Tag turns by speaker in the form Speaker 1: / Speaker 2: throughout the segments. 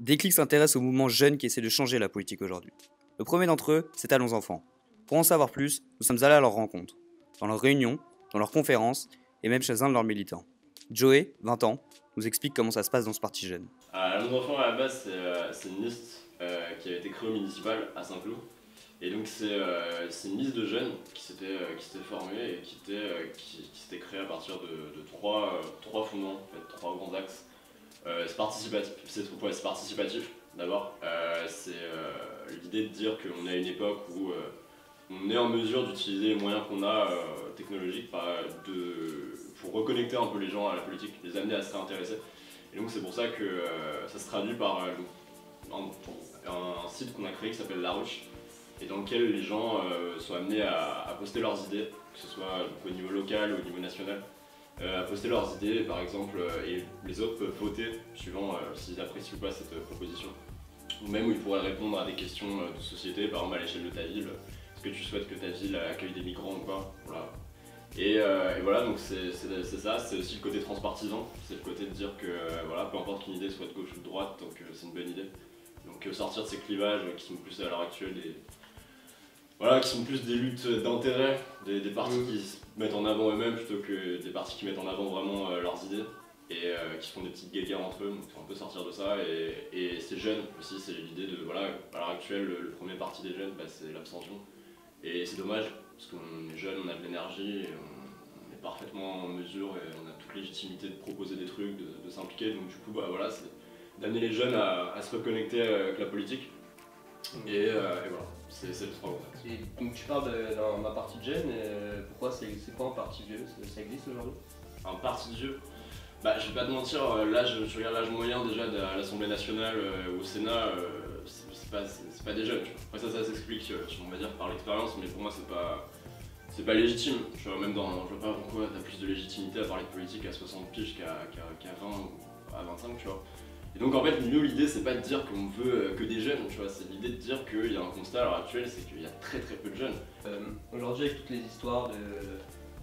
Speaker 1: Déclic s'intéresse au mouvement jeune qui essaie de changer la politique aujourd'hui. Le premier d'entre eux, c'est Allons Enfants. Pour en savoir plus, nous sommes allés à leur rencontre, dans leurs réunions, dans leurs conférences et même chez un de leurs militants. Joey, 20 ans, nous explique comment ça se passe dans ce parti jeune.
Speaker 2: Allons Enfants à la base c'est une liste qui a été créée au municipal à Saint-Cloud. Et donc c'est une liste de jeunes qui s'était formée et qui s'était créée à partir de trois fondements, en fait, trois grands axes. C'est participatif d'abord. C'est l'idée de dire qu'on est à une époque où on est en mesure d'utiliser les moyens qu'on a technologiques pour reconnecter un peu les gens à la politique, les amener à se réintéresser. Et donc c'est pour ça que ça se traduit par un site qu'on a créé qui s'appelle La Ruche, et dans lequel les gens sont amenés à poster leurs idées, que ce soit au niveau local ou au niveau national. À poster leurs idées par exemple, et les autres peuvent voter suivant s'ils apprécient ou pas cette proposition. Ou même où ils pourraient répondre à des questions de société, par exemple à l'échelle de ta ville. Est-ce que tu souhaites que ta ville accueille des migrants ou pas? Voilà. Et voilà, donc c'est ça, c'est aussi le côté transpartisan, c'est le côté de dire que voilà, peu importe qu'une idée soit de gauche ou de droite, donc c'est une bonne idée. Donc sortir de ces clivages qui sont plus à l'heure actuelle qui sont plus des luttes d'intérêt, des partis qui se mettent en avant eux-mêmes plutôt que des partis qui mettent en avant vraiment leurs idées et qui font des petites guéguerres entre eux, donc on peut sortir de ça. Et ces jeunes aussi, c'est l'idée de, voilà, à l'heure actuelle, le premier parti des jeunes, c'est l'abstention. Et c'est dommage, parce qu'on est jeunes, on a de l'énergie, et on est parfaitement en mesure et on a toute légitimité de proposer des trucs, de s'impliquer, donc du coup voilà, c'est d'amener les jeunes à se reconnecter avec la politique. Et voilà, c'est le trois.
Speaker 3: Donc tu parles d'un parti de jeunes, pourquoi c'est quoi un parti vieux? Ça existe aujourd'hui?
Speaker 2: Un parti de vieux? Bah je vais pas te mentir, tu regardes l'âge moyen déjà à l'Assemblée nationale ou au Sénat, c'est pas des jeunes. Après ça s'explique, on va dire, par l'expérience, mais pour moi c'est pas légitime. Je vois pas pourquoi t'as plus de légitimité à parler de politique à 60 piges qu'à 20 ou à 25, tu vois. Et donc en fait, nous l'idée c'est pas de dire qu'on veut que des jeunes, tu vois, c'est l'idée de dire qu'il y a un constat à l'heure actuelle, c'est qu'il y a très peu de jeunes.
Speaker 3: Aujourd'hui, avec toutes les histoires de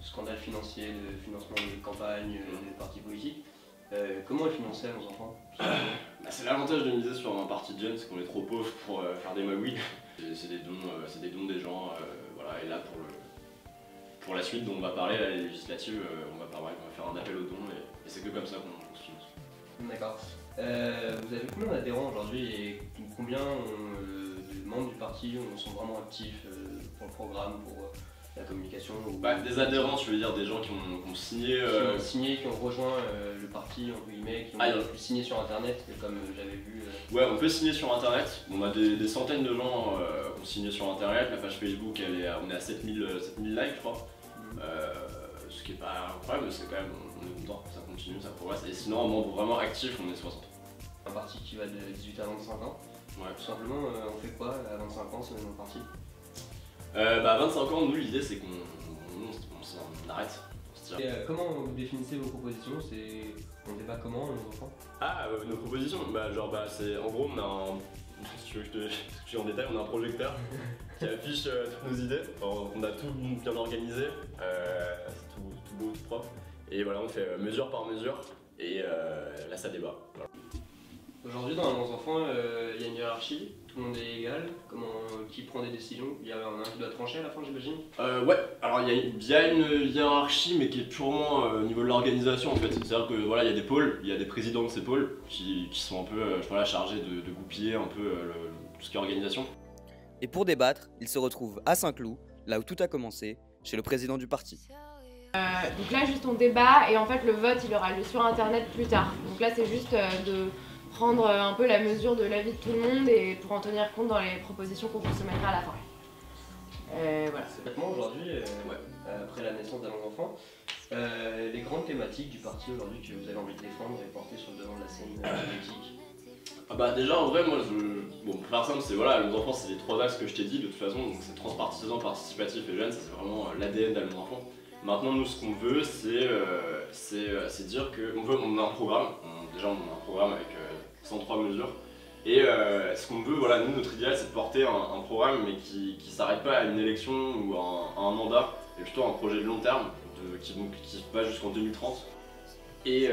Speaker 3: scandales financiers, de financement des campagnes, des partis politiques, comment est financé Allons Enfants?
Speaker 2: C'est l'avantage de miser sur un parti de jeunes, c'est qu'on est trop pauvre pour faire des magouilles. C'est des dons des gens, voilà, et là pour la suite dont on va parler, les législatives, on va faire un appel aux dons et c'est que comme ça qu'on se finance.
Speaker 3: D'accord. Vous avez combien d'adhérents aujourd'hui et combien de membres du parti sont vraiment actifs pour le programme, pour la communication
Speaker 2: Des adhérents, tu veux dire des gens qui ont signé
Speaker 3: qui ont rejoint le parti, entre guillemets, qui ont pu signer sur internet, comme j'avais vu.
Speaker 2: Ouais, on peut signer sur internet. On a des centaines de gens qui ont signé sur internet. La page Facebook, on est à 7000 likes, je crois. Ce qui est pas incroyable, c'est quand même, on est content, ça continue, ça progresse. Et sinon, en membre vraiment actif, on est 60.
Speaker 3: Un parti qui va de 18 à 25 ans.
Speaker 2: Ouais.
Speaker 3: Tout simplement, on fait quoi à 25 ans, c'est notre parti?
Speaker 2: À 25 ans, nous, l'idée c'est qu'on arrête.
Speaker 3: Et comment vous définissez vos propositions? On débat comment, nos enfants?
Speaker 2: Nos propositions, c'est en gros, on a si tu veux que je te en détail, on a un projecteur qui affiche toutes nos idées. On a tout bien organisé, c'est tout beau, tout propre. Et voilà, on fait mesure par mesure, et là ça débat. Voilà.
Speaker 3: Aujourd'hui, dans Allons Enfants, il y a une hiérarchie, tout le monde est égal, qui prend des décisions? Il y a un qui doit trancher à la fin, j'imagine?
Speaker 2: Ouais, alors il y a une hiérarchie, mais qui est purement au niveau de l'organisation en fait. C'est-à-dire que voilà, il y a des pôles, il y a des présidents de ces pôles qui sont un peu chargés de goupiller un peu tout ce qui est organisation.
Speaker 1: Et pour débattre, ils se retrouvent à Saint-Cloud, là où tout a commencé, chez le président du parti.
Speaker 4: Donc là juste on débat et en fait le vote il aura lieu sur internet plus tard. Donc là c'est juste de prendre un peu la mesure de l'avis de tout le monde et pour en tenir compte dans les propositions qu'on peut se mettre à la fin. Voilà.
Speaker 3: Complètement aujourd'hui, après la naissance d'Allons Enfants, les grandes thématiques du parti aujourd'hui que vous avez envie de défendre et porter sur le devant de la scène politique?
Speaker 2: Déjà en vrai, moi, pour faire simple, c'est voilà, Allons Enfants, c'est les trois axes que je t'ai dit de toute façon, donc c'est transpartisan, participatif et jeune, ça c'est vraiment l'ADN d'Allons Enfants. Maintenant, nous, ce qu'on veut, c'est dire qu'on a un programme, déjà on a un programme avec 103 mesures, et ce qu'on veut, voilà, nous, notre idéal, c'est de porter un programme, mais qui s'arrête pas à une élection ou à un mandat, mais plutôt un projet de long terme, qui va jusqu'en 2030. Et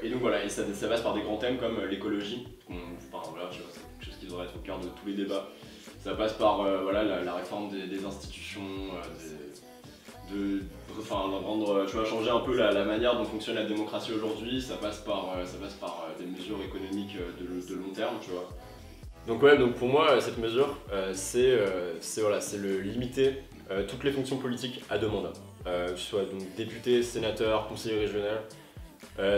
Speaker 2: donc voilà, et ça passe par des grands thèmes comme l'écologie, Enfin, voilà, je sais pas, c'est quelque chose qui devrait être au cœur de tous les débats. Ça passe par voilà, la réforme des institutions, rendre, tu vois, changer un peu la manière dont fonctionne la démocratie aujourd'hui. Ça passe par des mesures économiques de long terme, tu vois. Donc ouais, donc pour moi, cette mesure, c'est le limiter toutes les fonctions politiques à 2 mandats. Que ce soit donc député, sénateur, conseiller régional,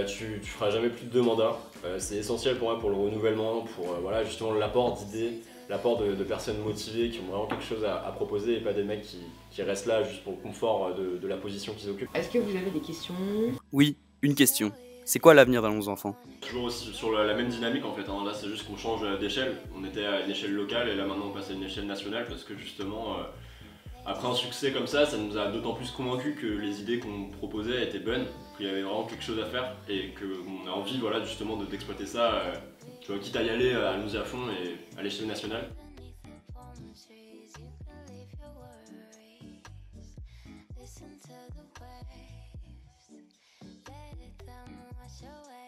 Speaker 2: tu feras jamais plus de 2 mandats. C'est essentiel pour moi pour le renouvellement, pour voilà, justement l'apport d'idées, l'apport de personnes motivées qui ont vraiment quelque chose à proposer et pas des mecs qui restent là juste pour le confort de la position qu'ils occupent.
Speaker 4: Est-ce que vous avez des questions?
Speaker 1: Oui, une question. C'est quoi l'avenir d'Allons Enfants?
Speaker 2: Toujours aussi sur la même dynamique en fait, hein. Là c'est juste qu'on change d'échelle. On était à une échelle locale et là maintenant on passe à une échelle nationale parce que justement après un succès comme ça nous a d'autant plus convaincus que les idées qu'on proposait étaient bonnes, qu'il y avait vraiment quelque chose à faire et qu'on a envie voilà, justement d'exploiter ça, tu vois, quitte à y aller, allons-y à fond et à l'échelle nationale.
Speaker 5: Listen to the waves, let them wash away.